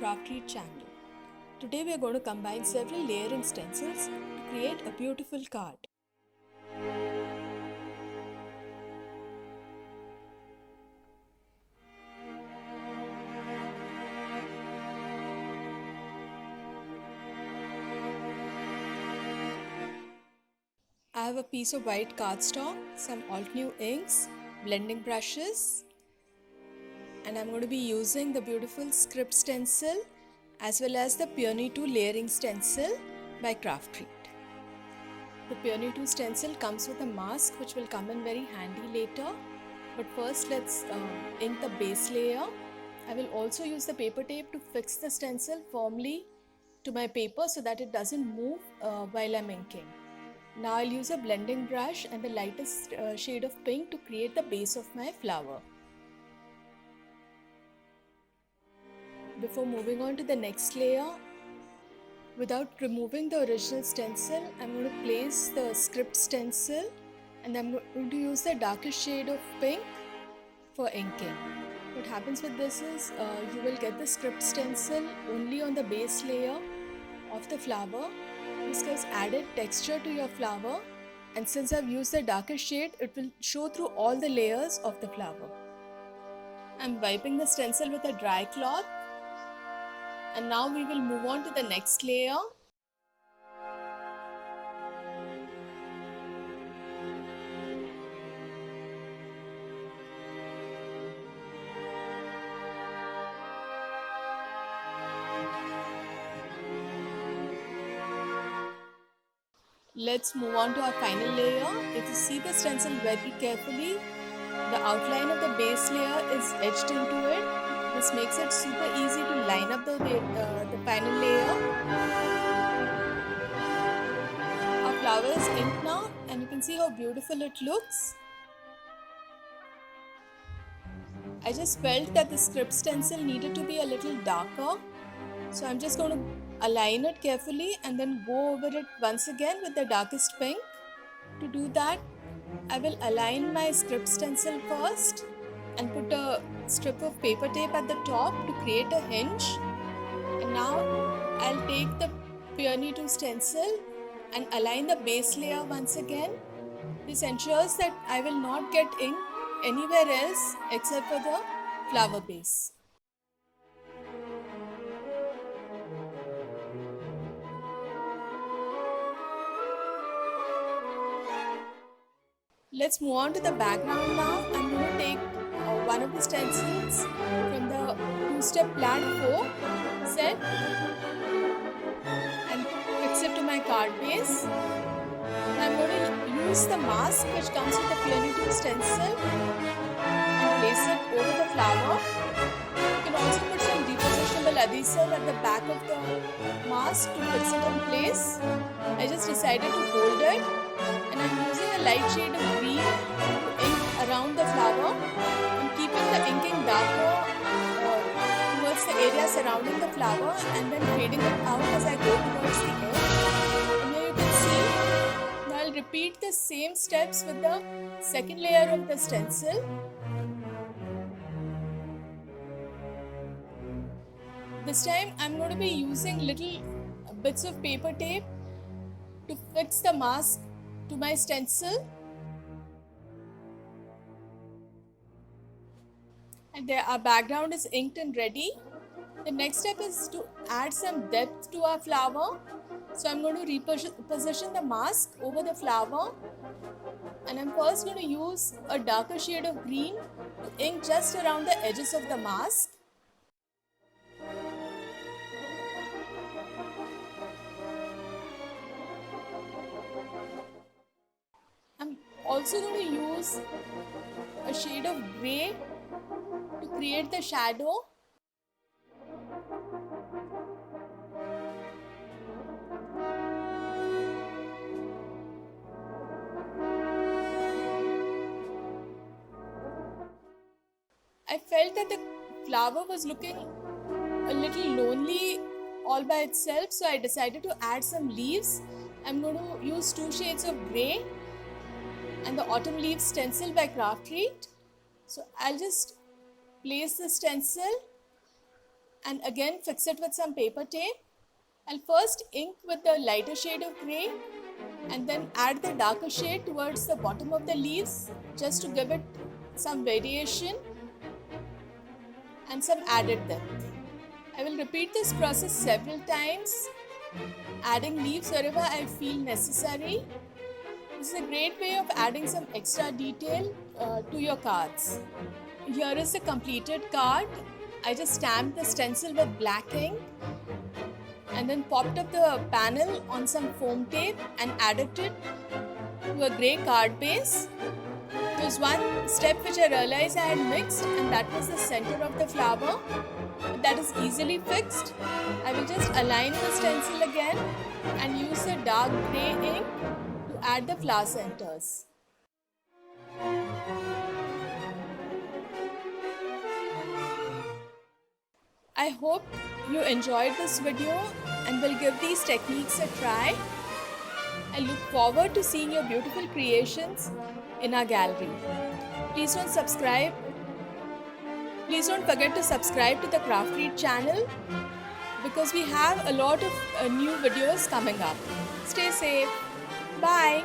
Craftread channel. Today we are going to combine several layering stencils to create a beautiful card. I have a piece of white cardstock, some Alt-New inks, blending brushes, and I'm going to be using the beautiful script stencil as well as the Peony 2 layering stencil by Craftread. The Peony 2 stencil comes with a mask which will come in very handy later, but first let's ink the base layer. I will also use the paper tape to fix the stencil firmly to my paper so that it doesn't move while I'm inking. Now I'll use a blending brush and the lightest shade of pink to create the base of my flower. Before moving on to the next layer, without removing the original stencil, I'm going to place the script stencil and I'm going to use the darkest shade of pink for inking. What happens with this is you will get the script stencil only on the base layer of the flower. This gives added texture to your flower, and since I've used the darkest shade, it will show through all the layers of the flower. I'm wiping the stencil with a dry cloth, and now we will move on to the next layer. Let's move on to our final layer. If you see the stencil very carefully, the outline of the base layer is etched into it. This makes it super easy to line up the final layer. Our flower is inked now and you can see how beautiful it looks. I just felt that the script stencil needed to be a little darker. So I'm just going to align it carefully and then go over it once again with the darkest pink. To do that, I will align my script stencil first and put a strip of paper tape at the top to create a hinge. And now I'll take the Peony 2 stencil and align the base layer once again. This ensures that I will not get ink anywhere else except for the flower base. Let's move on to the background now. I'm going to take one of the stencils from the two-step plaid 4 set and fix it to my card base. I'm going to use the mask which comes with the Peony 2 stencil and place it over the flower. You can also put some repositionable adhesive at the back of the mask to fix it in place. I just decided to hold it. And I'm using a light shade of green to ink around the flower and keeping the inking darker towards the area surrounding the flower and then fading it out as I go towards the edge. And here you can see, now I'll repeat the same steps with the second layer of the stencil. This time I'm going to be using little bits of paper tape to fix the mask to my stencil, and there our background is inked and ready. The next step is to add some depth to our flower. So I'm going to reposition the mask over the flower, and I'm first going to use a darker shade of green to ink just around the edges of the mask. Also going to use a shade of grey to create the shadow. I felt that the flower was looking a little lonely all by itself, so I decided to add some leaves. I'm going to use 2 shades of grey and the Autumn Leaves stencil by Craftread. So I'll just place the stencil and again fix it with some paper tape. I'll first ink with the lighter shade of grey and then add the darker shade towards the bottom of the leaves just to give it some variation and some added depth. I will repeat this process several times, adding leaves wherever I feel necessary. This is a great way of adding some extra detail to your cards. Here is the completed card. I just stamped the stencil with black ink and then popped up the panel on some foam tape and added it to a grey card base. There was one step which I realized I had mixed, and that was the center of the flower. That is easily fixed. I will just align the stencil again and use the dark grey ink to add the flower centers. I hope you enjoyed this video and will give these techniques a try. I look forward to seeing your beautiful creations in our gallery. Please don't forget to subscribe to the Craft Read channel because we have a lot of new videos coming up. Stay safe. Bye.